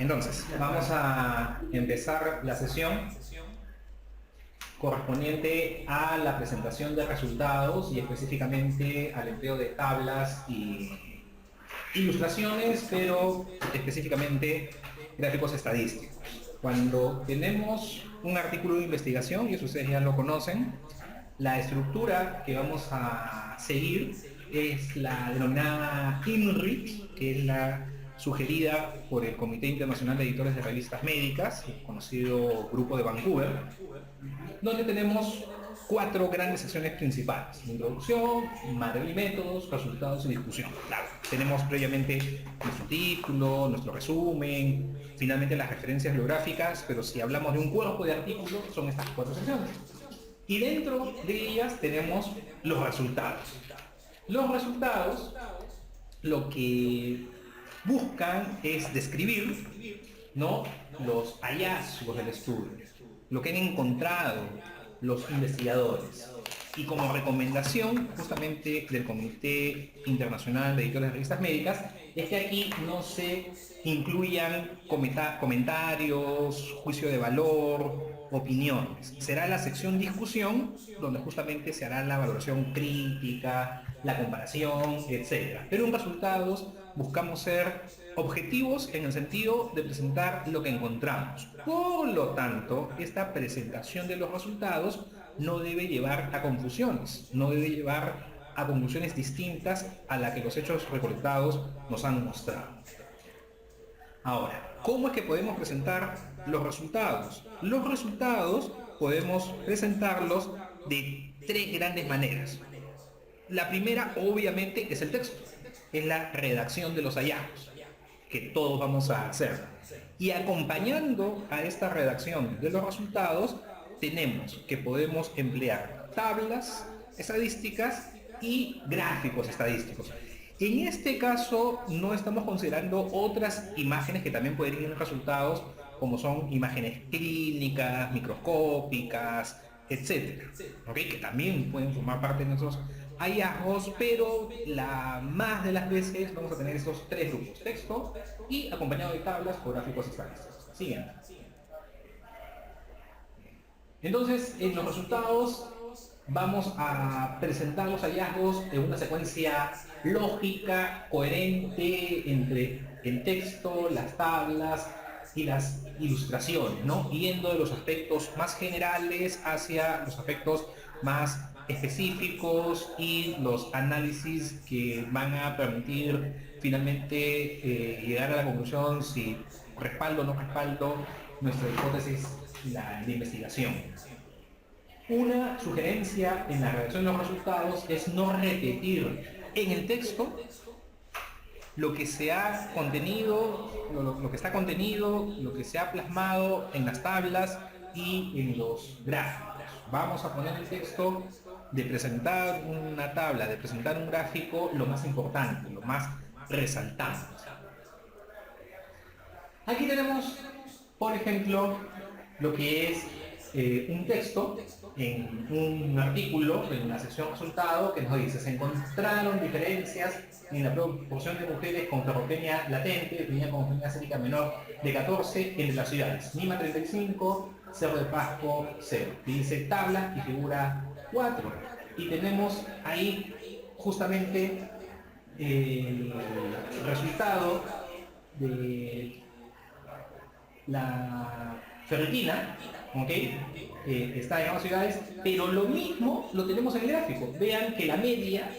Entonces, vamos a empezar la sesión correspondiente a la presentación de resultados y específicamente al empleo de tablas y ilustraciones, pero específicamente gráficos estadísticos. Cuando tenemos un artículo de investigación, y eso ustedes ya lo conocen, la estructura que vamos a seguir es la denominada INRIT, que es la sugerida por el Comité Internacional de Editores de Revistas Médicas, el conocido Grupo de Vancouver, donde tenemos 4 grandes secciones principales: introducción, materia y métodos, resultados y discusión. Claro, tenemos previamente nuestro título, nuestro resumen, finalmente las referencias bibliográficas, pero si hablamos de un cuerpo de artículos, son estas 4 secciones. Y dentro de ellas tenemos los resultados. Los resultados lo que buscan es describir, ¿no?, los hallazgos del estudio, lo que han encontrado los investigadores. Y como recomendación justamente del Comité Internacional de Editores de Revistas Médicas es que aquí no se incluyan comentarios, juicio de valor, opiniones. Será la sección discusión donde justamente se hará la valoración crítica, la comparación, etc. Pero en resultados buscamos ser objetivos en el sentido de presentar lo que encontramos. Por lo tanto, esta presentación de los resultados no debe llevar a confusiones, no debe llevar a conclusiones distintas a las que los hechos recolectados nos han mostrado. Ahora, ¿cómo es que podemos presentar los resultados? Los resultados podemos presentarlos de 3 grandes maneras. La primera, obviamente, es el texto, es la redacción de los hallazgos, que todos vamos a hacer. Y acompañando a esta redacción de los resultados, tenemos que podemos emplear tablas estadísticas y gráficos estadísticos. En este caso no estamos considerando otras imágenes que también pueden ir en resultados, como son imágenes clínicas, microscópicas, etcétera, ¿okay?, que también pueden formar parte de nuestros hallazgos, pero la más de las veces vamos a tener estos 3 grupos: texto y acompañado de tablas o gráficos estadísticos. Siguiente. Entonces, en los resultados vamos a presentar los hallazgos en una secuencia lógica, coherente entre el texto, las tablas y las ilustraciones, ¿no?, yendo de los aspectos más generales hacia los aspectos más específicos y los análisis que van a permitir finalmente llegar a la conclusión si respaldo o no respaldo nuestra hipótesis de investigación. Una sugerencia en la redacción de los resultados es no repetir en el texto lo que se ha contenido, lo que está contenido, lo que se ha plasmado en las tablas y en los gráficos. Vamos a poner el texto de presentar una tabla, de presentar un gráfico, lo más importante, lo más resaltante. Aquí tenemos, por ejemplo, lo que es un texto en un artículo, en una sección resultado, que nos dice: se encontraron diferencias en la proporción de mujeres con ferropenia latente, definida como ferropenia sérica menor de 14 entre las ciudades Lima 35, Cerro de Pasco 0. Y dice tabla y figura 4. Y tenemos ahí justamente el resultado de la ferritina, ¿ok? Está en ambas ciudades, pero lo mismo lo tenemos en el gráfico. Vean que la media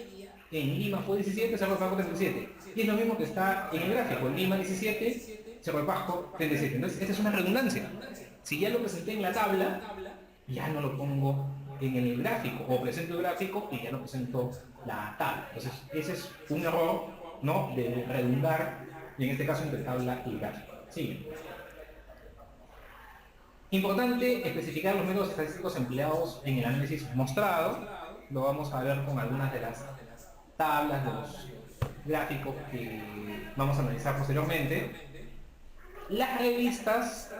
en Lima fue 17, Cerro de Pasco 37. Y es lo mismo que está en el gráfico: Lima 17, Cerro de Pasco 37. Entonces, esta es una redundancia. Si ya lo presenté en la tabla, ya no lo pongo en el gráfico, o presento el gráfico y ya no presento la tabla. Entonces, ese es un error, ¿no?, de redundar, y en este caso entre tabla y gráfico. Sigue. Importante especificar los métodos estadísticos empleados en el análisis mostrado. Lo vamos a ver con algunas de las tablas, de los gráficos que vamos a analizar posteriormente. Las revistas,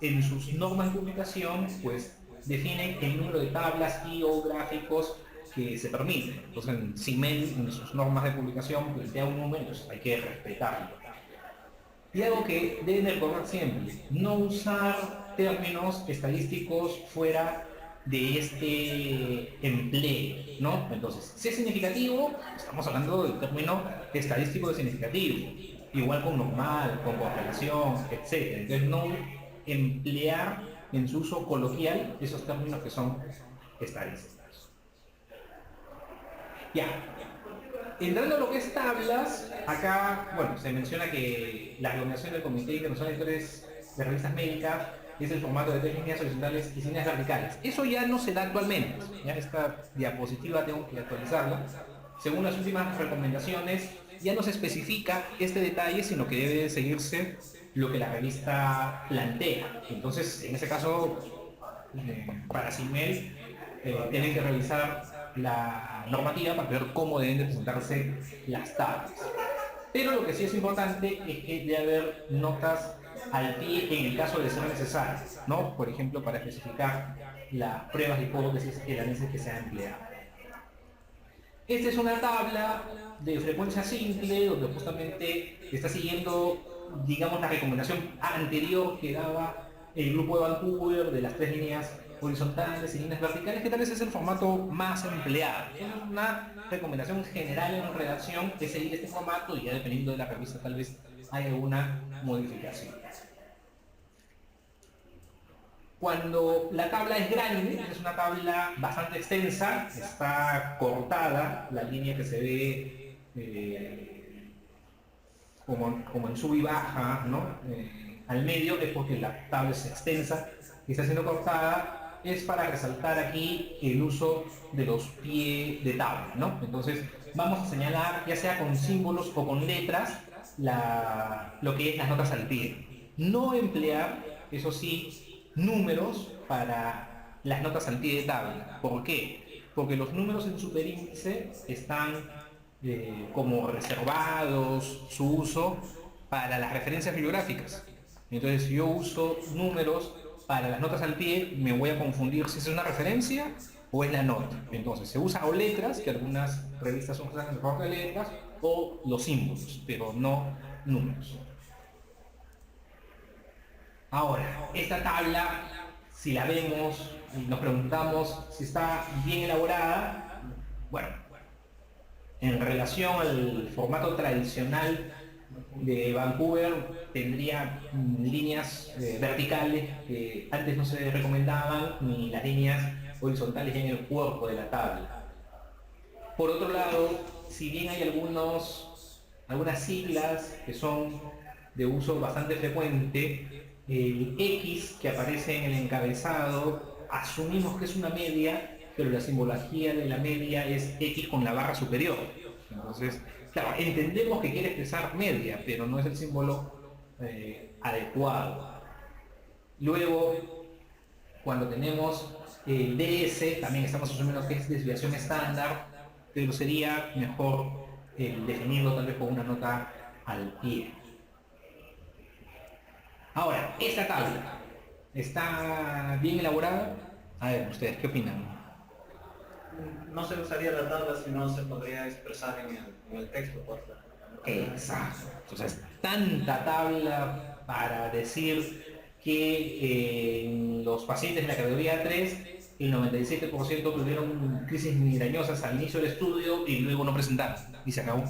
en sus normas de publicación, pues definen el número de tablas y o gráficos que se permiten. Entonces, en CIMEL, en sus normas de publicación, plantea un número, hay que respetarlo. Y algo que deben recordar siempre, no usar términos estadísticos fuera de este empleo, ¿no? Entonces, si es significativo, estamos hablando del término estadístico de significativo, igual con normal, con correlación, etc. Entonces, no emplear en su uso coloquial esos términos que son estadísticos. Ya, entrando a lo que es tablas, acá, bueno, se menciona que la recomendación del Comité Internacional de Editores de Revistas Médicas es el formato de 3 líneas horizontales y 6 líneas verticales. Eso ya no se da actualmente. Ya esta diapositiva tengo que actualizarla. Según las últimas recomendaciones, ya no se especifica este detalle, sino que debe seguirse lo que la revista plantea. Entonces, en ese caso, para CIMEL, tienen que revisar la normativa para ver cómo deben de presentarse las tablas. Pero lo que sí es importante es que debe haber notas al pie en el caso de ser necesario, ¿no? Por ejemplo, para especificar las pruebas de hipótesis y el análisis que se ha empleado. Esta es una tabla de frecuencia simple donde justamente está siguiendo, digamos, la recomendación anterior que daba el grupo de Vancouver de las 3 líneas horizontales y líneas verticales, que tal vez es el formato más empleado. Es una recomendación general en redacción de seguir este formato y ya dependiendo de la revista tal vez hay alguna modificación. Cuando la tabla es grande, es una tabla bastante extensa, está cortada, la línea que se ve como en sub y baja, ¿no? Al medio, es porque la tabla es extensa y está siendo cortada, es para resaltar aquí el uso de los pies de tabla, ¿no? Entonces vamos a señalar, ya sea con símbolos o con letras, lo que es las notas al pie. No emplear, eso sí, números para las notas al pie de tabla. ¿Por qué? Porque los números en superíndice están como reservados su uso para las referencias bibliográficas. Entonces, si yo uso números para las notas al pie, me voy a confundir si es una referencia o es la nota. Entonces, se usa o letras, que algunas revistas son mejor de letras, o los símbolos, pero no números. Ahora, esta tabla, si la vemos y nos preguntamos si está bien elaborada, bueno, en relación al formato tradicional de Vancouver, tendría líneas verticales que antes no se recomendaban, ni las líneas horizontales en el cuerpo de la tabla. Por otro lado, si bien hay algunas siglas que son de uso bastante frecuente, el X que aparece en el encabezado, asumimos que es una media, pero la simbología de la media es X con la barra superior. Entonces, claro, entendemos que quiere expresar media, pero no es el símbolo adecuado. Luego, cuando tenemos el DS, también estamos asumiendo que es desviación estándar, pero sería mejor definirlo tal vez con una nota al pie. Ahora, esta tabla está bien elaborada. A ver, ¿ustedes qué opinan? No se usaría la tabla si no se podría expresar en el texto, por favor. Exacto. Entonces, tanta tabla para decir que en los pacientes de la categoría 3, el 97% tuvieron crisis migrañosas al inicio del estudio y luego no presentaron, y se acabó.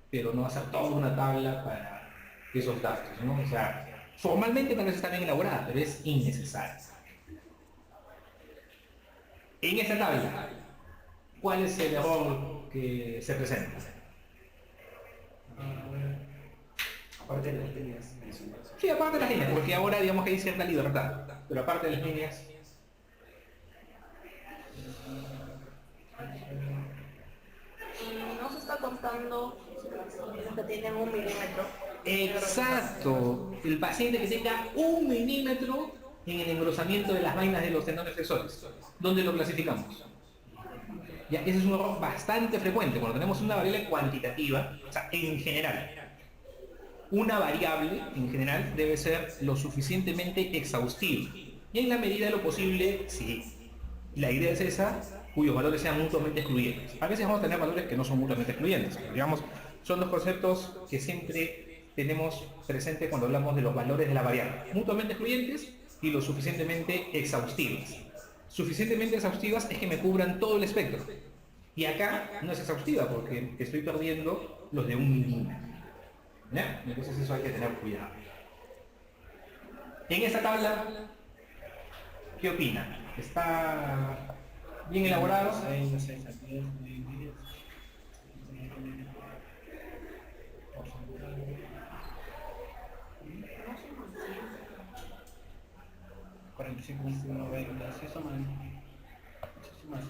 Pero no va a ser toda una tabla para esos datos, ¿no? O sea, formalmente tal vez está bien elaborada, pero es innecesaria. En esta tabla, ¿cuál es el error que se presenta? Aparte de las líneas. Sí, aparte de las líneas, porque ahora digamos que hay cierta libertad, pero aparte de las líneas. No se está contando los que tienen 1 milímetro. Exacto, el paciente que tenga 1 milímetro en el engrosamiento de las vainas de los tendones flexores. ¿Dónde lo clasificamos? Ya, ese es un error bastante frecuente cuando tenemos una variable cuantitativa, o sea, en general. Una variable, en general, debe ser lo suficientemente exhaustiva. Y en la medida de lo posible, si la idea es esa, cuyos valores sean mutuamente excluyentes. A veces vamos a tener valores que no son mutuamente excluyentes, pero digamos, son los conceptos que siempre tenemos presente cuando hablamos de los valores de la variable. Mutuamente excluyentes y lo suficientemente exhaustivas. Suficientemente exhaustivas es que me cubran todo el espectro. Y acá no es exhaustiva porque estoy perdiendo los de 1 milímetro. ¿Ya? Entonces eso hay que tener cuidado. En esta tabla, ¿qué opina? ¿Está bien elaborado? 45, 21, 20, así son más.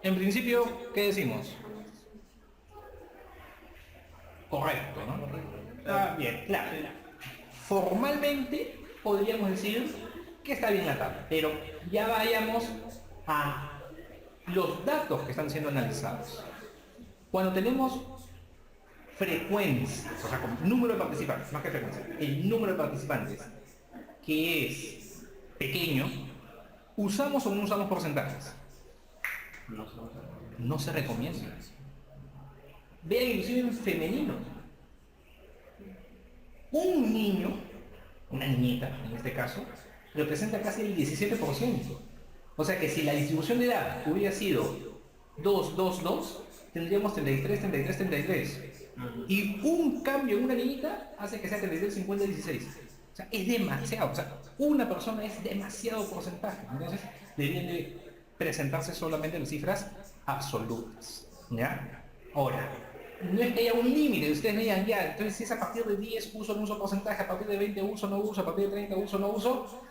En principio, ¿qué decimos? Correcto, ¿no? Está bien, claro. Formalmente podríamos decir que está bien la tabla, pero ya vayamos a los datos que están siendo analizados. Cuando tenemos frecuencias, o sea, con número de participantes, más que frecuencia, el número de participantes que es pequeño, ¿usamos o no usamos porcentajes? No se recomienda. Vean inclusive en femenino. Un niño, una niñita en este caso, representa casi el 17%. O sea que si la distribución de edad hubiera sido 2, 2, 2, tendríamos 33, 33, 33. Y un cambio en una niñita hace que sea 33, 50, 16. O sea, es demasiado. O sea, una persona es demasiado porcentaje. Entonces, deberían de presentarse solamente las cifras absolutas. ¿Ya? Ahora, no es que haya un límite, ustedes me digan, ya, entonces si es a partir de 10 uso, no uso porcentaje, a partir de 20 uso, no uso, a partir de 30 uso, no uso.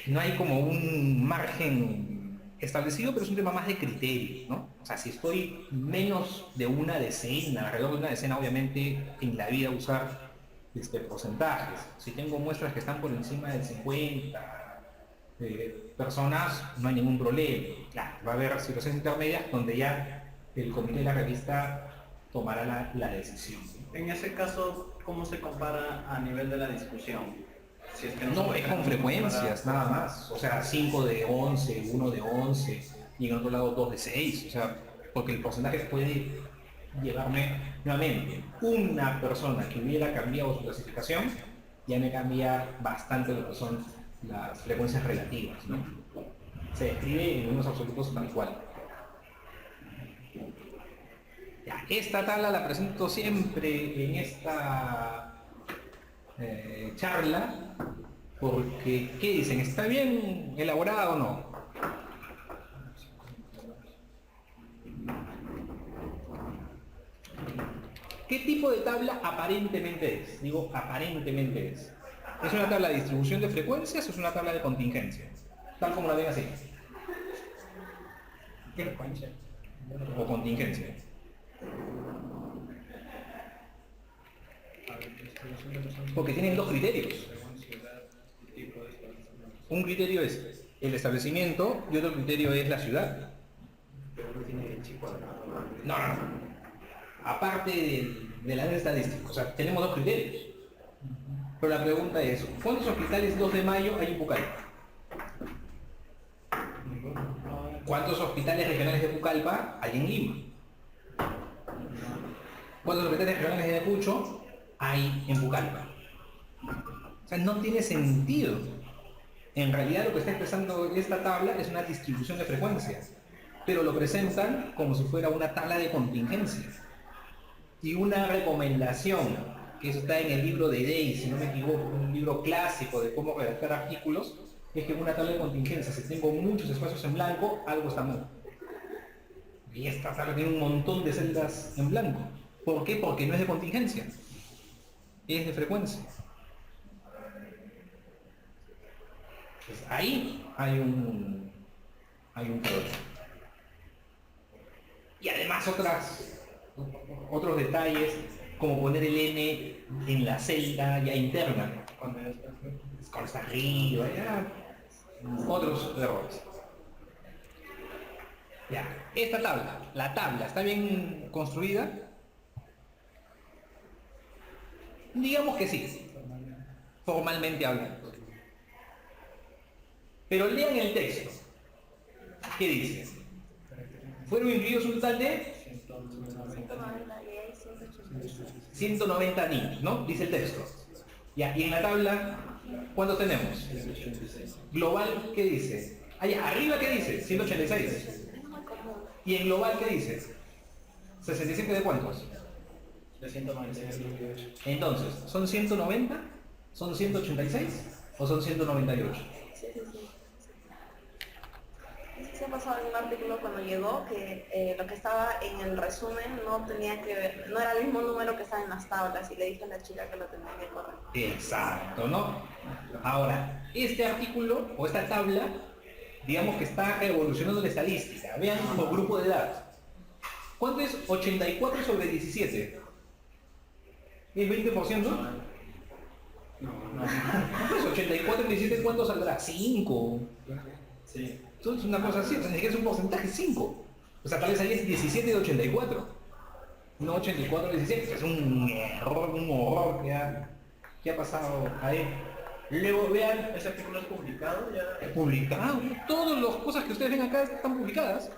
No hay como un margen establecido, pero es un tema más de criterio, ¿no? O sea, si estoy menos de una decena, alrededor de una decena, obviamente en la vida usar porcentajes. Si tengo muestras que están por encima del 50 personas, no hay ningún problema. Claro, va a haber situaciones intermedias donde ya el comité de la revista tomará la decisión. En ese caso, ¿cómo se compara a nivel de la discusión? Si es que No, es con frecuencias, nada más. O sea, 5 de 11, 1 de 11, y en otro lado 2 de 6. O sea, porque el porcentaje puede llevarme nuevamente. Una persona que hubiera cambiado su clasificación, ya me cambia bastante lo que son las frecuencias relativas, ¿no? Se describe en números absolutos tal cual. Ya, esta tabla la presento siempre en esta charla, porque, ¿qué dicen? ¿Está bien elaborado o no? ¿Qué tipo de tabla aparentemente es? Digo, aparentemente es. ¿Es una tabla de distribución de frecuencias o es una tabla de contingencia? Tal como la ven así. frecuencia. O contingencia. Porque tienen dos criterios. Un criterio es el establecimiento y otro criterio es la ciudad. No. Aparte del área estadística, o sea, tenemos dos criterios. Pero la pregunta es, ¿cuántos hospitales 2 de mayo hay en Pucallpa? ¿Cuántos hospitales regionales de Pucallpa hay en Lima? ¿Cuántos hospitales regionales de Ayacucho hay en Pucallpa? O sea, no tiene sentido. En realidad lo que está expresando esta tabla es una distribución de frecuencias, pero lo presentan como si fuera una tabla de contingencia. Y una recomendación, que eso está en el libro de Day, si no me equivoco, un libro clásico de cómo redactar artículos, es que en una tabla de contingencia, si tengo muchos espacios en blanco, algo está mal. Y esta tabla tiene un montón de celdas en blanco. ¿Por qué? Porque no es de contingencia, es de frecuencia. Pues ahí hay un problema. Y además otros detalles, como poner el n en la celda ya interna, cuando está arriba, ya, otros errores. Ya, esta tabla, la tabla, ¿está bien construida? Digamos que sí, formalmente hablando. Pero lean el texto. ¿Qué dice? Fueron incluidos un total de 190 y hay 186. 190 niños, ¿no? Dice el texto. Ya, y en la tabla, ¿cuántos tenemos? Global, ¿qué dice? Allá, arriba, ¿qué dice? 186. ¿Y en global, qué dice? 67 de cuántos. De 196. Entonces, ¿son 190? ¿Son 186? ¿O son 198? Sí, sí, sí. Se ha pasado en un artículo cuando llegó que lo que estaba en el resumen no tenía que ver, no era el mismo número que estaba en las tablas y le dije a la chica que lo tenía que corregir. Exacto, ¿no? Ahora, este artículo o esta tabla, digamos que está evolucionando la estadística. Vean como grupo de edad. ¿Cuánto es 84 sobre 17? ¿Es 20%? No. Pues 84 sobre 17, ¿cuánto saldrá? 5. Sí. Entonces una cosa así, entonces es un porcentaje 5. O sea, tal vez ahí es 17 de 84. No 84 de 17. Es un error, un horror que ha pasado ahí. Luego vean, ¿Ese artículo es publicado ya? publicado. Todas las cosas que ustedes ven acá están publicadas.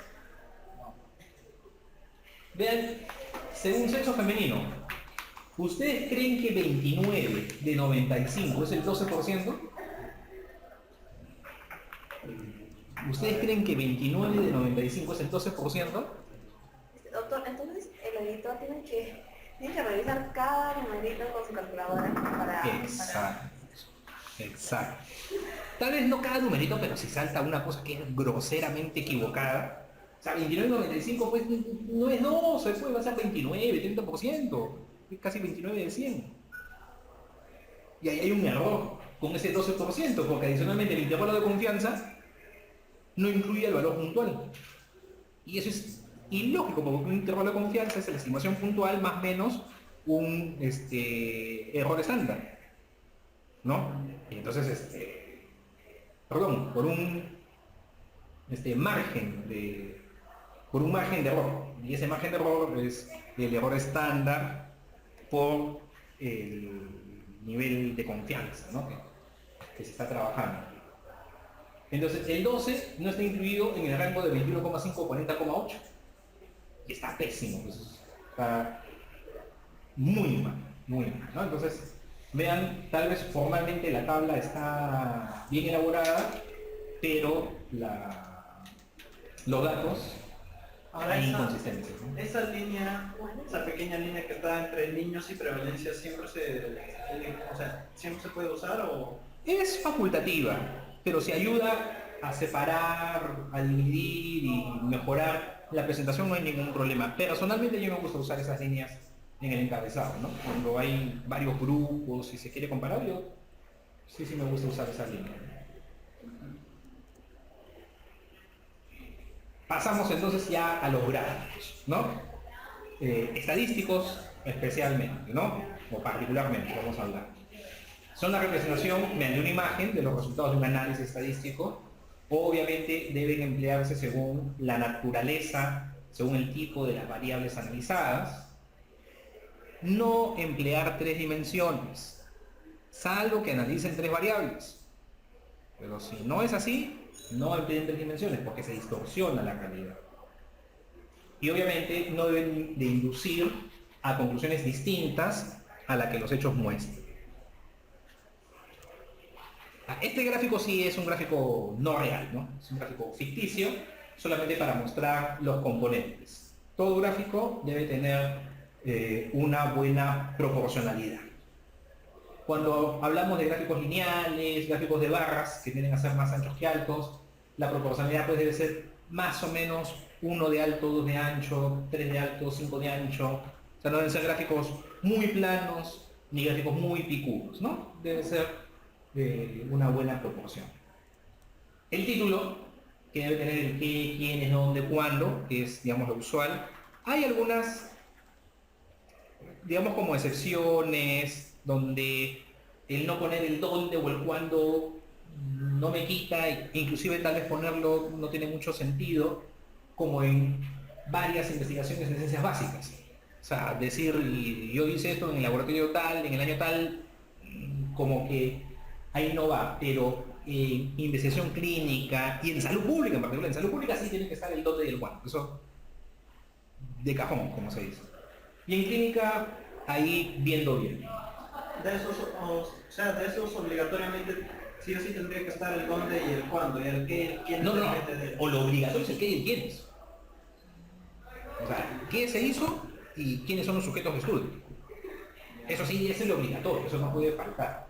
Vean, según sexo femenino, ¿ustedes creen que 29 de 95 es el 12%? ¿Ustedes creen que 29 de 95 es el 12%? Doctor, entonces el editor tiene que revisar cada numerito con su calculadora para... Exacto. Tal vez no cada numerito, pero si salta una cosa que es groseramente equivocada. O sea, 29,95 pues no es 12, pues va a ser 29, 30%. Es casi 29 de 100. Y ahí hay un error con ese 12%, porque adicionalmente el intervalo de confianza no incluye el valor puntual. Y eso es ilógico, porque un intervalo de confianza es la estimación puntual más menos un error estándar, ¿no? Y entonces, perdón, por un margen de error. Y ese margen de error es el error estándar por el nivel de confianza, ¿no? que se está trabajando. Entonces, el 12 no está incluido en el rango de 21,5 a 40,8. Y está pésimo. Pues, está muy mal, ¿no? Entonces, vean, tal vez formalmente la tabla está bien elaborada, pero los datos Ahora hay inconsistencias, ¿no? esa línea, esa pequeña línea que está entre niños y prevalencia, siempre se puede usar o... Es facultativa, pero si ayuda a separar, a dividir y mejorar la presentación no hay ningún problema. Personalmente yo me gusta usar esas líneas en el encabezado, ¿no? Cuando hay varios grupos y se quiere comparar, yo sí me gusta usar esas líneas. Pasamos entonces ya a los gráficos, ¿no? Estadísticos especialmente, ¿no? O particularmente, vamos a hablar. Son la representación mediante una imagen de los resultados de un análisis estadístico. Obviamente deben emplearse según la naturaleza, según el tipo de las variables analizadas. No emplear 3 dimensiones, salvo que analicen 3 variables. Pero si no es así, no empleen 3 dimensiones porque se distorsiona la realidad. Y obviamente no deben de inducir a conclusiones distintas a la que los hechos muestran. Este gráfico sí es un gráfico no real, ¿no? Es un gráfico ficticio, solamente para mostrar los componentes. Todo gráfico debe tener una buena proporcionalidad. Cuando hablamos de gráficos lineales, gráficos de barras que tienden a ser más anchos que altos, la proporcionalidad pues debe ser más o menos 1 de alto, 2 de ancho, 3 de alto, 5 de ancho. O sea, no deben ser gráficos muy planos ni gráficos muy picudos, ¿no? Debe ser una buena proporción. El título, que debe tener el qué, quiénes, dónde, cuándo, que es, digamos, lo usual. Hay algunas, digamos, como excepciones, donde el no poner el dónde o el cuándo no me quita, inclusive tal vez ponerlo no tiene mucho sentido, como en varias investigaciones de ciencias básicas. O sea, decir, yo hice esto en el laboratorio tal, en el año tal, como que ahí no va, pero en investigación clínica y en salud pública en particular, en salud pública sí tiene que estar el dónde y el cuándo, eso de cajón, como se dice. Y en clínica ahí viendo bien. De esos, o sea, de esos obligatoriamente sí o sí tendría que estar el dónde y el cuándo, y el qué, el quién No, no, no. depende de... O lo obligatorio es el qué y el quiénes. O sea, qué se hizo y quiénes son los sujetos de estudio. Eso sí, es el obligatorio, eso no puede faltar.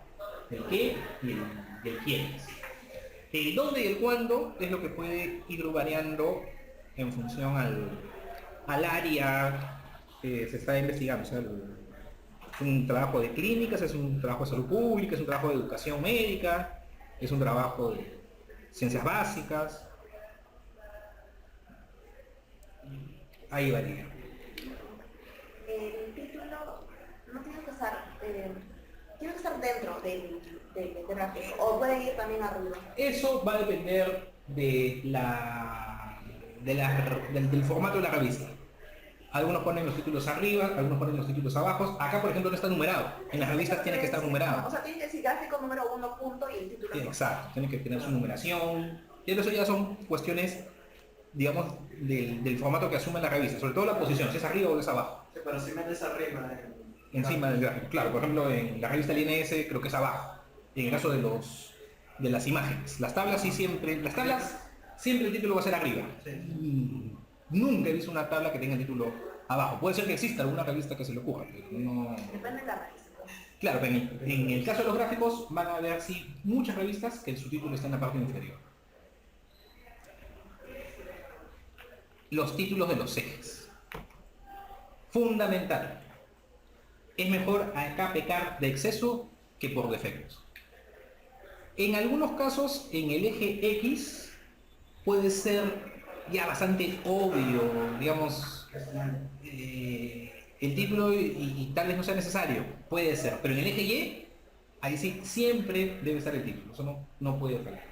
El qué y el quiénes. El dónde y el cuándo es lo que puede ir variando en función al área que se está investigando. O sea, es un trabajo de clínicas, es un trabajo de salud pública, es un trabajo de educación médica, es un trabajo de ciencias básicas. Ahí varía. El título no tiene que estar dentro del gráfico, o puede ir también arriba. Eso va a depender del formato de la revista. Algunos ponen los títulos arriba, algunos ponen los títulos abajo. Acá, por ejemplo, no está numerado. En las revistas tiene que estar numerado. O sea, tiene que decir gráfico número 1 punto y el título. Exacto, tiene que tener su numeración. Y eso ya son cuestiones, digamos, del formato que asume la revista. Sobre todo la posición, si es arriba o es abajo. Sí, pero si metes arriba... Encima del gráfico. Claro, por ejemplo, en la revista LNS creo que es abajo. En el caso de las imágenes. Las tablas siempre el título va a ser arriba. Sí. Nunca he visto una tabla que tenga el título abajo. Puede ser que exista alguna revista que se le ocurra, pero no... Depende de la revista. Claro, pero en el caso de los gráficos van a haber sí muchas revistas que el subtítulo está en la parte inferior. Los títulos de los ejes. Fundamental. Es mejor acá pecar de exceso que por defectos. En algunos casos, en el eje X puede ser ya bastante obvio, digamos, el título y tal vez no sea necesario, puede ser, pero en el eje Y, ahí sí siempre debe estar el título, eso no puede fallar.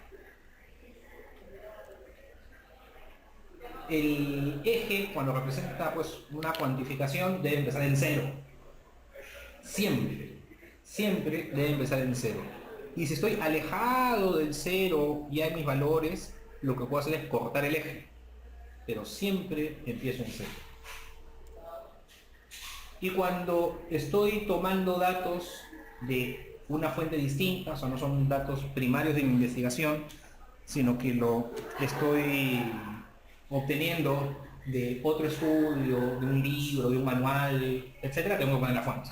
El eje, cuando representa pues una cuantificación, debe empezar en 0. Siempre debe empezar en 0. Y si estoy alejado del 0 ya en mis valores, lo que puedo hacer es cortar el eje. Pero siempre empiezo en 0. Y cuando estoy tomando datos de una fuente distinta, o sea, no son datos primarios de mi investigación, sino que lo estoy obteniendo de otro estudio, de un libro, de un manual, etcétera, tengo que poner la fuente.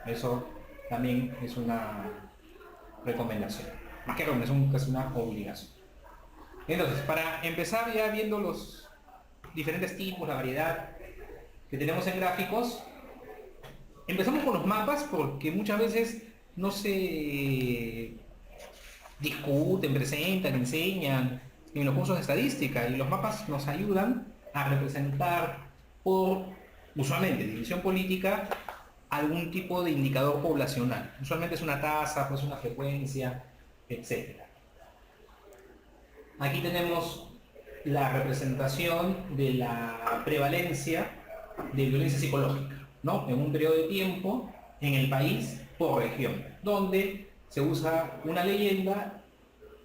Eso también es una recomendación. Más que recomendación, es una obligación. Entonces, para empezar ya viendo los diferentes tipos, la variedad que tenemos en gráficos, empezamos con los mapas porque muchas veces no se discuten, presentan, enseñan en los cursos de estadística, y los mapas nos ayudan a representar por, usualmente, división política, algún tipo de indicador poblacional. Usualmente es una tasa, pues una frecuencia, etc. Aquí tenemos la representación de la prevalencia de violencia psicológica, ¿no? En un periodo de tiempo en el país por región, donde se usa una leyenda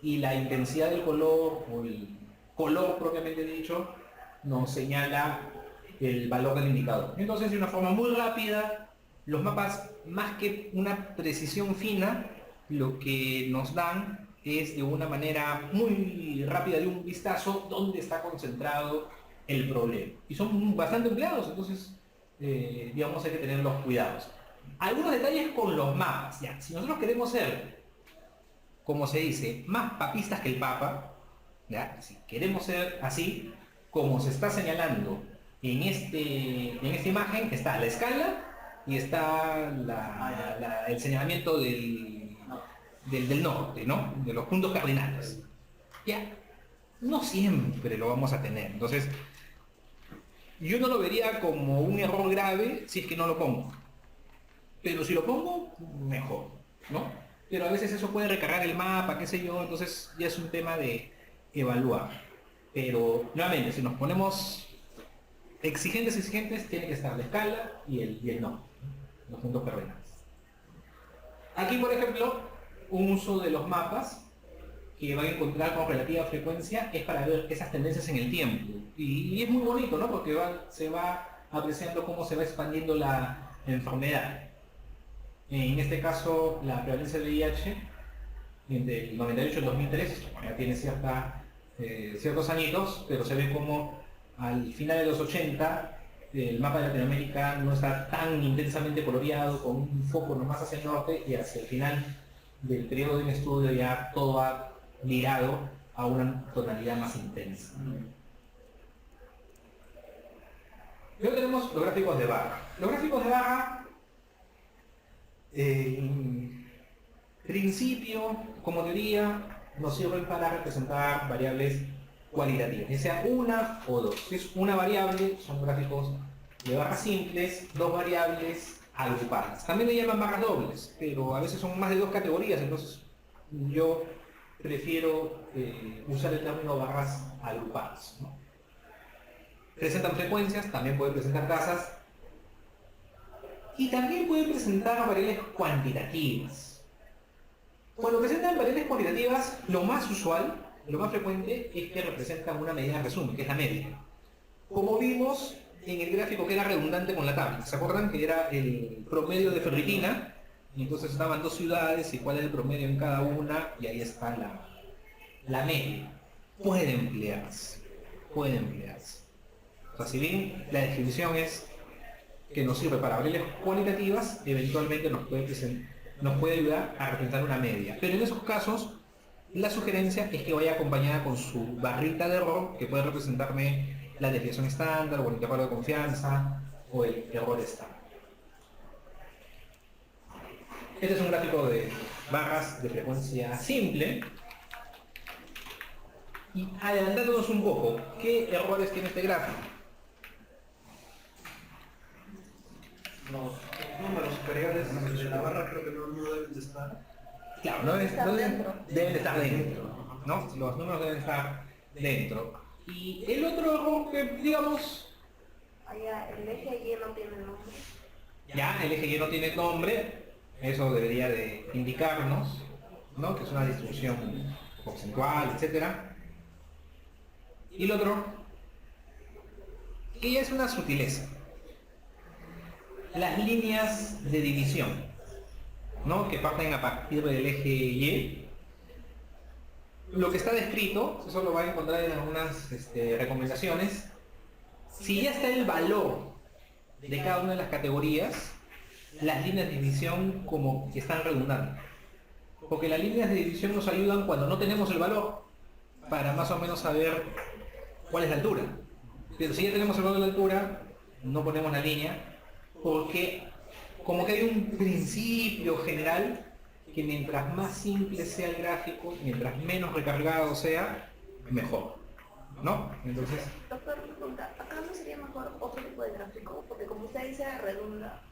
y la intensidad del color o el color propiamente dicho nos señala el valor del indicador. Entonces, de una forma muy rápida, los mapas, más que una precisión fina, lo que nos dan es de una manera muy rápida de un vistazo dónde está concentrado el problema. Y son bastante empleados, entonces digamos hay que tener los cuidados. Algunos detalles con los mapas. Ya, si nosotros queremos ser, como se dice, más papistas que el Papa, ¿ya? Si queremos ser así, como se está señalando en esta imagen, está la escala y está el señalamiento del norte, ¿no? De los puntos cardinales. Ya, no siempre lo vamos a tener. Entonces, yo no lo vería como un error grave si es que no lo pongo. Pero si lo pongo, mejor, ¿no? Pero a veces eso puede recargar el mapa, qué sé yo, entonces ya es un tema de evaluar. Pero, nuevamente, si nos ponemos exigentes, tiene que estar la escala y el no, los puntos cardinales. Aquí, por ejemplo, un uso de los mapas que van a encontrar con relativa frecuencia es para ver esas tendencias en el tiempo. Y es muy bonito, ¿no? Porque se va apreciando cómo se va expandiendo la enfermedad. En este caso, la prevalencia del VIH entre el 98 y el 2003, bueno, ya tiene ciertos añitos, pero se ve como al final de los 80 el mapa de Latinoamérica no está tan intensamente coloreado, con un foco nomás hacia el norte, y hacia el final del periodo de un estudio ya todo va mirado a una tonalidad más intensa. Luego tenemos los gráficos de barra. Los gráficos de barra, en principio, como teoría, nos sirven para representar variables cualitativas, ya sea una o dos. Si es una variable, son gráficos de barras simples, dos variables agrupadas. También le llaman barras dobles, pero a veces son más de dos categorías, entonces yo prefiero usar el término barras agrupadas, ¿no? Presentan frecuencias, también puede presentar tasas y también puede presentar variables cuantitativas. Cuando presentan variables cuantitativas, lo más usual, lo más frecuente es que representan una medida de resumen, que es la media. Como vimos en el gráfico que era redundante con la tabla, ¿se acuerdan que era el promedio de ferritina? Y entonces estaban dos ciudades y cuál es el promedio en cada una, y ahí está la media. Puede emplearse, puede emplearse. O sea, si bien la descripción es que nos sirve para variables cualitativas, eventualmente nos puede ayudar a representar una media. Pero en esos casos, la sugerencia es que vaya acompañada con su barrita de error, que puede representarme la desviación estándar, o el intervalo de confianza, o el error estándar. Este es un gráfico de barras de frecuencia simple. Y adelantándonos un poco, ¿qué errores tiene este gráfico? Los números superiores de la barra creo que no deben de estar. Claro, deben de estar dentro, ¿no? Los números deben estar dentro. Y el otro error que, digamos... Allá, el eje Y no tiene nombre. Ya, el eje Y no tiene nombre, eso debería de indicarnos, ¿no? Que es una distribución porcentual, etcétera. Y el otro, que ya es una sutileza. Las líneas de división, ¿no? Que parten a partir del eje Y. Lo que está descrito, eso lo va a encontrar en algunas recomendaciones. Si ya está el valor de cada una de las categorías, las líneas de división como que están redundando. Porque las líneas de división nos ayudan cuando no tenemos el valor, para más o menos saber cuál es la altura. Pero si ya tenemos el valor de la altura, no ponemos la línea, porque como que hay un principio general que mientras más simple sea el gráfico, mientras menos recargado sea, mejor, ¿no? Entonces... Doctor, pregunta, ¿acá no sería mejor otro tipo de gráfico? Porque como usted dice, redunda.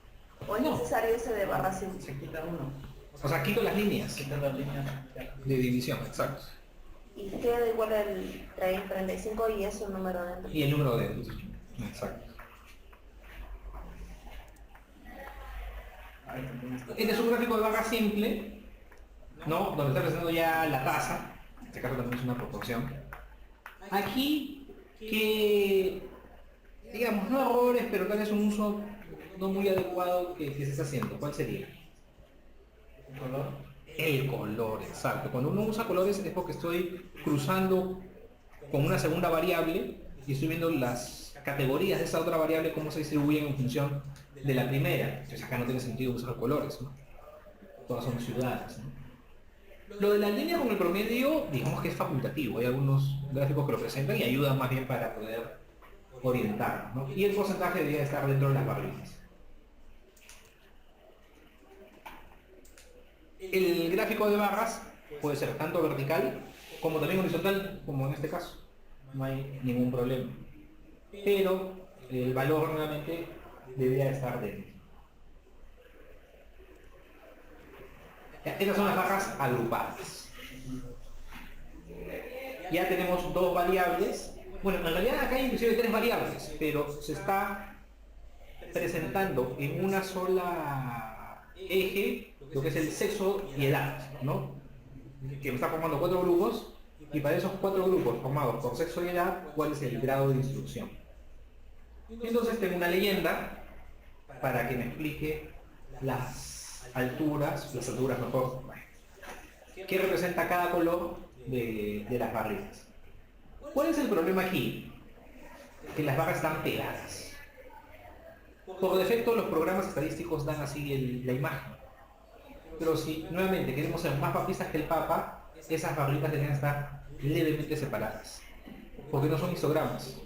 ¿O es No. necesario ese de barra simple? Se quita uno. O sea, quito las líneas Quita las líneas. de división, exacto. Y queda igual el 35 y es un número dentro. Y el número de... Exacto. Este es un gráfico de barra simple, ¿no? Donde está presentando ya la tasa. En este caso también es una proporción. Aquí, que, digamos, no errores, pero tal vez un uso no muy adecuado que se está haciendo. ¿Cuál sería? ¿El color? El color, exacto. Cuando uno usa colores es porque estoy cruzando con una segunda variable y estoy viendo las categorías de esa otra variable, cómo se distribuyen en función de la primera. Entonces acá no tiene sentido usar colores, ¿no? Todas son ciudades, ¿no? Lo de la línea con el promedio, digamos que es facultativo. Hay algunos gráficos que lo presentan y ayudan más bien para poder orientar, ¿no? Y el porcentaje debería estar dentro de las barritas. El gráfico de barras puede ser tanto vertical como también horizontal, como en este caso. No hay ningún problema. Pero el valor nuevamente debería estar dentro. Estas son las barras agrupadas. Ya tenemos dos variables. Bueno, en realidad acá hay inclusive tres variables, pero se está presentando en una sola eje lo que es el sexo y edad, ¿no? Que me está formando cuatro grupos, y para esos cuatro grupos formados por sexo y edad, ¿cuál es el grado de instrucción? Entonces tengo una leyenda para que me explique las alturas mejor, qué representa cada color de las barritas. ¿Cuál es el problema aquí? Que las barras están pegadas. Por defecto los programas estadísticos dan así la imagen. Pero si nuevamente queremos ser más papistas que el Papa, esas barritas deben estar levemente separadas. Porque no son histogramas.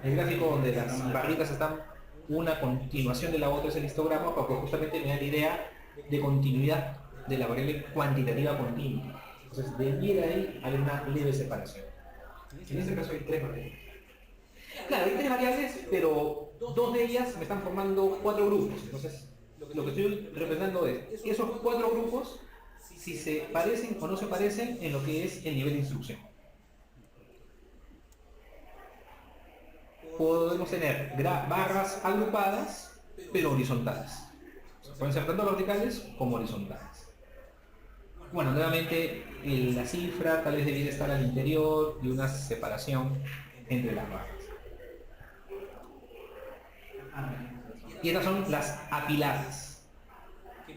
El gráfico donde las barritas están una a continuación de la otra es el histograma, porque justamente me da la idea de continuidad de la variable cuantitativa continua. Entonces, debiera ahí haber una leve separación. En este caso hay 3 variables. Claro, hay 3 variables, pero 2 de ellas me están formando 4 grupos. Entonces, lo que estoy representando es esos 4 grupos, si se parecen o no se parecen en lo que es el nivel de instrucción. Podemos tener barras agrupadas, pero horizontales. Pueden ser tanto verticales como horizontales. Bueno, nuevamente la cifra tal vez debiera estar al interior y una separación entre las barras. Y estas son las apiladas,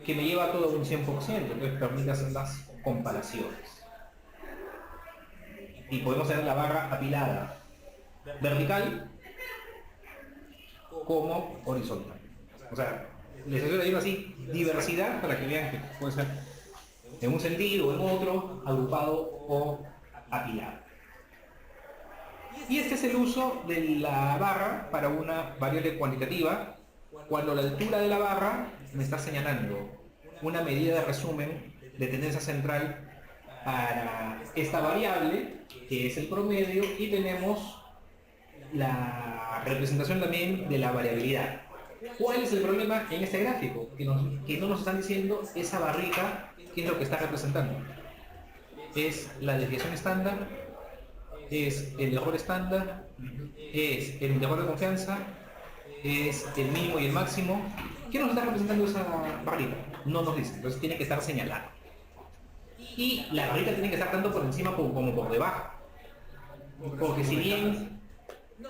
que me lleva a todo un 100%, entonces permite hacer las comparaciones. Y podemos tener la barra apilada vertical como horizontal. O sea, les estoy diciendo así diversidad para que vean que puede ser en un sentido o en otro, agrupado o apilado. Y este es el uso de la barra para una variable cuantitativa, cuando la altura de la barra me está señalando una medida de resumen de tendencia central para esta variable, que es el promedio, y tenemos la representación también de la variabilidad. ¿Cuál es el problema en este gráfico? Que no nos están diciendo esa barrita qué es lo que está representando. Es la desviación estándar, es el error estándar, es el intervalo de confianza, es el mínimo y el máximo. ¿Qué nos está representando esa barrita? No nos dice, entonces tiene que estar señalada. Y la barrita tiene que estar tanto por encima como por debajo. Porque si bien...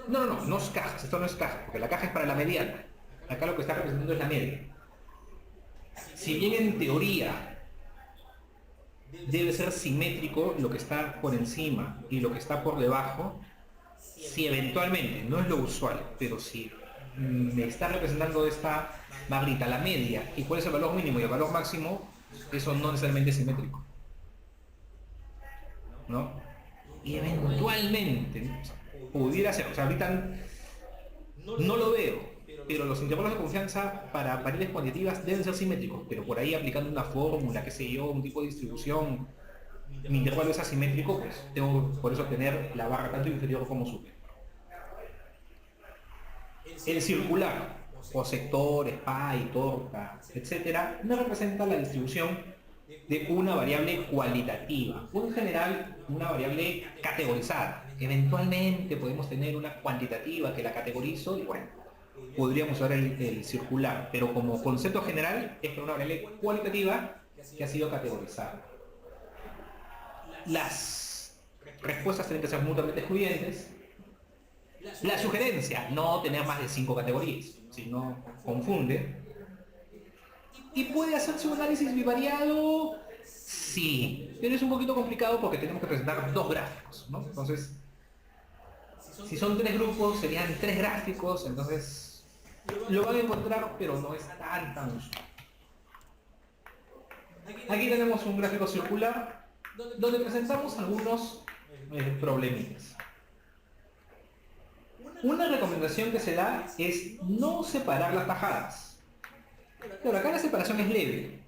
No es cajas, esto no es caja, porque la caja es para la mediana. Acá lo que está representando es la media. Si bien en teoría debe ser simétrico lo que está por encima y lo que está por debajo, si eventualmente, no es lo usual, pero si me está representando esta barrita, la media, y cuál es el valor mínimo y el valor máximo, eso no necesariamente es simétrico, ¿no? Y eventualmente pudiera ser, o sea, ahorita no lo veo, pero los intervalos de confianza para variables cuantitativas deben ser simétricos, pero por ahí aplicando una fórmula, qué sé yo, un tipo de distribución, mi intervalo es asimétrico, pues tengo por eso tener la barra tanto inferior como superior. El circular, o sectores, pie, torta, etcétera, no representa la distribución de una variable cualitativa, o en general una variable categorizada. Eventualmente podemos tener una cuantitativa que la categorizo y bueno, podríamos usar el circular, pero como concepto general es una variable cualitativa que ha sido categorizada. Las respuestas tienen que ser mutuamente excluyentes. La sugerencia, no tener más de 5 categorías, si no confunde. ¿Y puede hacerse un análisis bivariado? Sí, pero es un poquito complicado porque tenemos que presentar 2 gráficos, ¿no? Entonces, si son 3 grupos, serían 3 gráficos, entonces lo van a encontrar, pero no es tan usual. Aquí tenemos un gráfico circular donde presentamos algunos problemitas. Una recomendación que se da es no separar las tajadas. Pero acá la separación es leve.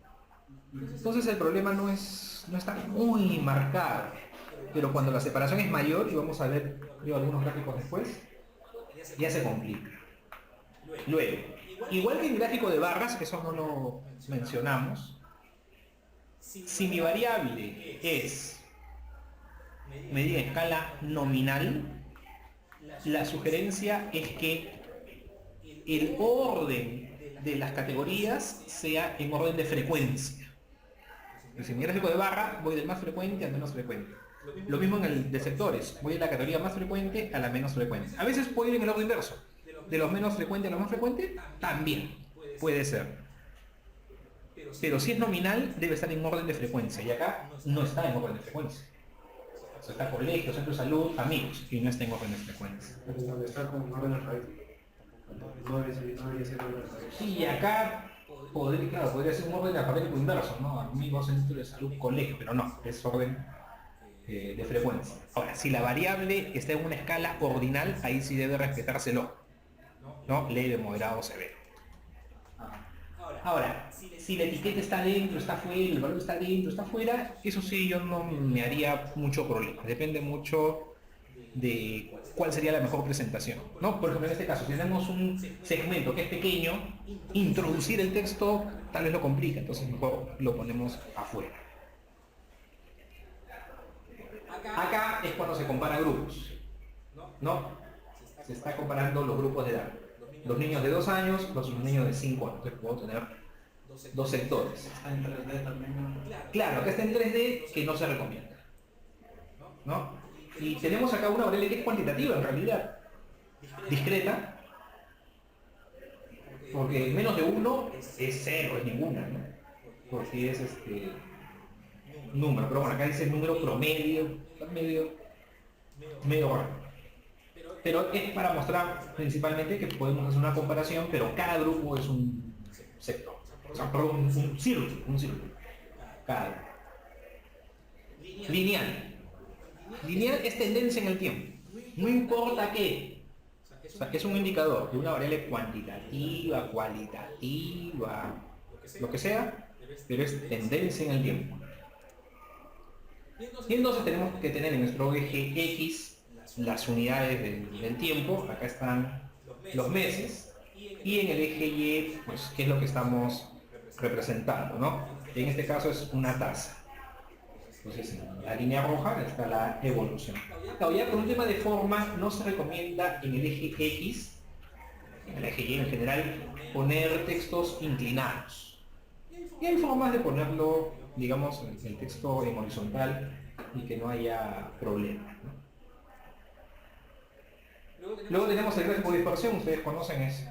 Entonces el problema no está muy marcado. Pero cuando la separación es mayor, y vamos a ver algunos gráficos después, ya se complica. Luego, igual que el gráfico de barras, que eso no lo mencionamos, si mi variable es medida en escala nominal, la sugerencia es que el orden de las categorías sea en orden de frecuencia. Si en mi gráfico de barra voy del más frecuente al menos frecuente. Lo mismo en el de sectores, voy de la categoría más frecuente a la menos frecuente. A veces puedo ir en el orden inverso. de los menos frecuentes a los más frecuentes, también puede ser. Pero si es nominal, debe estar en orden de frecuencia, y acá no está en orden de frecuencia. O sea, está colegio, centro de salud, amigos, y no está en orden de frecuencia. Donde está con orden alfabético. No debería ser orden alfabético. Sí, acá podría ser un orden alfabético inverso, ¿no? Amigos, centro de salud, colegio, pero no, es orden de frecuencia. Ahora, si la variable está en una escala ordinal, ahí sí debe respetárselo, ¿no? Leve, moderado, severo. Ahora, si la etiqueta está dentro, está fuera, el valor está dentro, está fuera, eso sí yo no me haría mucho problema. Depende mucho de cuál sería la mejor presentación, ¿no? Por ejemplo, en este caso, si tenemos un segmento que es pequeño, introducir el texto tal vez lo complica, entonces mejor lo ponemos afuera. Acá es cuando se compara grupos, ¿no? Se está comparando los grupos de edad. Los niños de 2 años, los niños de 5 años. Entonces puedo tener dos sectores. Está en 3D también, ¿no? Claro, acá está en 3D que no se recomienda, ¿no? Y tenemos acá una variable que es cuantitativa en realidad, discreta, porque menos de 1 es 0, es ninguna, ¿no? Porque es número, pero bueno, acá dice número promedio, medio raro. Pero es para mostrar principalmente que podemos hacer una comparación, pero cada grupo es un sector, o sea, perdón, un círculo, cada grupo. Lineal es tendencia en el tiempo, no importa qué. O sea, es un indicador de una variable cuantitativa, cualitativa, lo que sea, pero es tendencia en el tiempo. Y entonces tenemos que tener en nuestro eje X las unidades del tiempo, acá están los meses, y en el eje Y, pues, qué es lo que estamos representando, ¿no? En este caso es una tasa. Entonces, en la línea roja está la evolución. Claro, ya por un tema de forma, no se recomienda en el eje X, en el eje Y en general, poner textos inclinados. Y hay formas de ponerlo, digamos, el texto en horizontal y que no haya problema, ¿no? Luego tenemos el gráfico de dispersión, ustedes conocen, es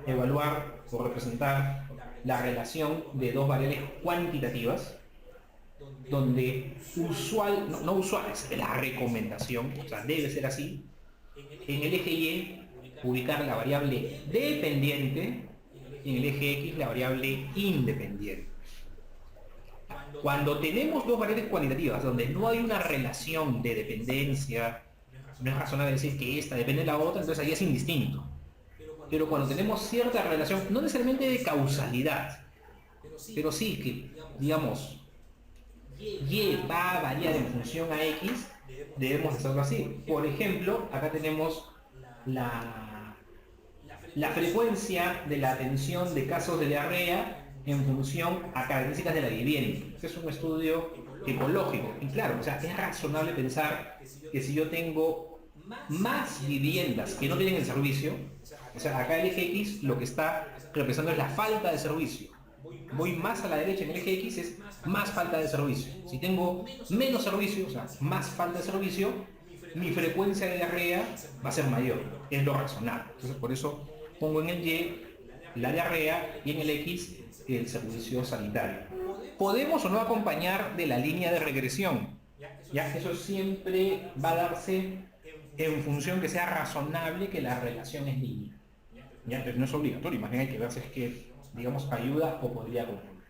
evaluar o representar la relación de dos variables cuantitativas, donde no usual es la recomendación, o sea, debe ser así. En el eje Y, ubicar la variable dependiente, y en el eje X la variable independiente. Cuando tenemos dos variables cuantitativas donde no hay una relación de dependencia, no es razonable decir que esta depende de la otra, entonces ahí es indistinto. Pero cuando tenemos cierta relación, no necesariamente de causalidad, pero sí que, digamos, Y va a variar en función a X, debemos hacerlo así. Por ejemplo, acá tenemos la frecuencia de la atención de casos de diarrea en función a características de la vivienda. Este es un estudio ecológico. Y claro, o sea, es razonable pensar que si yo tengo más viviendas que no tienen el servicio, o sea, acá el eje X lo que está representando es la falta de servicio. Voy más a la derecha en el eje X, es más falta de servicio. Si tengo menos servicio, o sea, más falta de servicio, mi frecuencia de diarrea va a ser mayor. Es lo razonable. Entonces, por eso pongo en el Y la diarrea y en el X el servicio sanitario. Podemos o no acompañar de la línea de regresión. Ya, eso siempre va a darse en función que sea razonable que la relación es lineal. Ya, entonces no es obligatorio, más bien hay que ver si es que, digamos, ayuda o podría confundir.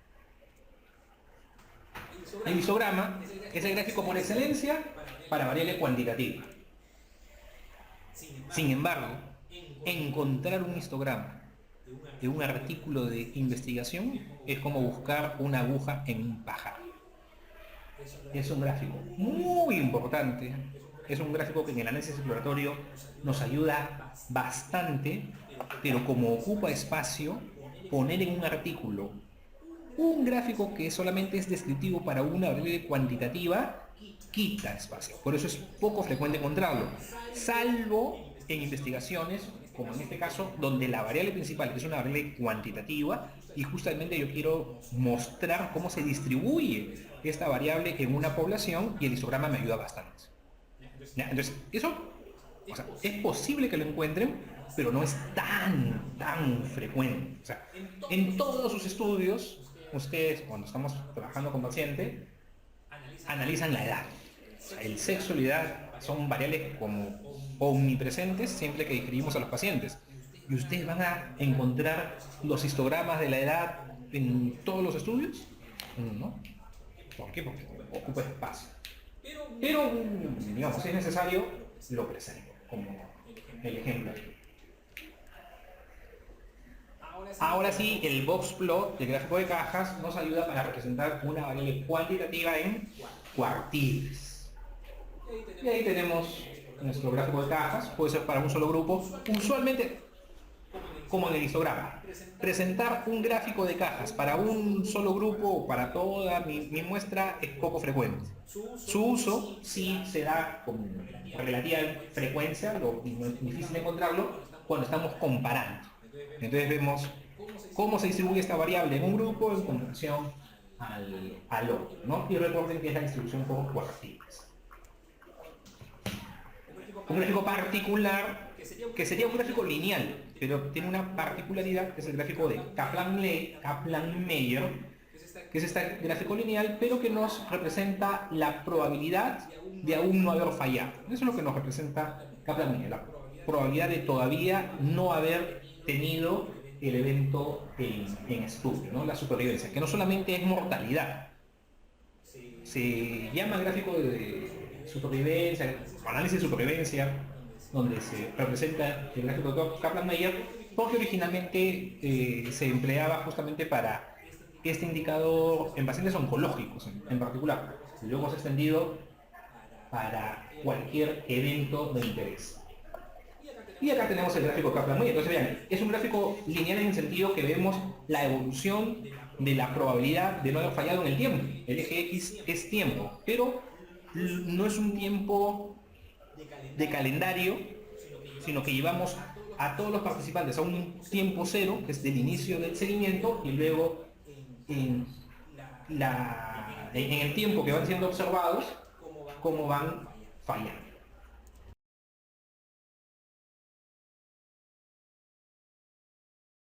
El histograma es el gráfico por excelencia para variable cuantitativa. Sin embargo, encontrar un histograma de un artículo de investigación es como buscar una aguja en un pajar. Es un gráfico muy importante, es un gráfico que en el análisis exploratorio nos ayuda bastante, pero como ocupa espacio, poner en un artículo un gráfico que solamente es descriptivo para una variable cuantitativa quita espacio. Por eso es poco frecuente encontrarlo, salvo en investigaciones, como en este caso, donde la variable principal es una variable cuantitativa y justamente yo quiero mostrar cómo se distribuye esta variable en una población y el histograma me ayuda bastante. ¿Ya? Entonces, eso, o sea, es posible que lo encuentren, pero no es tan frecuente. O sea, en todos sus estudios, ustedes cuando estamos trabajando con paciente, analizan la edad. O sea, el sexo y la edad son variables como omnipresentes siempre que describimos a los pacientes. ¿Y ustedes van a encontrar los histogramas de la edad en todos los estudios? No. ¿Por qué? Porque ocupa espacio. Pero, digamos, si es necesario, lo presento como el ejemplo. Ahora sí, el box plot del gráfico de cajas nos ayuda para representar una variable cuantitativa en cuartiles. Y ahí tenemos nuestro gráfico de cajas, puede ser para un solo grupo, usualmente como en el histograma. Presentar un gráfico de cajas para un solo grupo o para toda mi muestra es poco frecuente. Su uso sí se da con relativa frecuencia, no es difícil encontrarlo, cuando estamos comparando. Entonces vemos cómo se distribuye esta variable en un grupo en comparación al otro, ¿no? Y recuerden que es la distribución por cuartiles. Un gráfico particular, que sería un gráfico lineal, pero tiene una particularidad, que es el gráfico de Kaplan-Meier, que es este gráfico lineal, pero que nos representa la probabilidad de aún no haber fallado. Eso es lo que nos representa Kaplan-Meier, la probabilidad de todavía no haber tenido el evento en estudio, ¿no? La supervivencia, que no solamente es mortalidad. Se llama gráfico de supervivencia, análisis de supervivencia, donde se representa el gráfico de Kaplan-Meier, porque originalmente se empleaba justamente para este indicador en pacientes oncológicos en particular. Luego se ha extendido para cualquier evento de interés. Y acá tenemos el gráfico Kaplan-Meier. Entonces vean, es un gráfico lineal en el sentido que vemos la evolución de la probabilidad de no haber fallado en el tiempo. El eje X es tiempo, pero no es un tiempo de calendario, sino que llevamos a todos los participantes a un tiempo cero, que es del inicio del seguimiento, y luego en el tiempo que van siendo observados, cómo van fallando.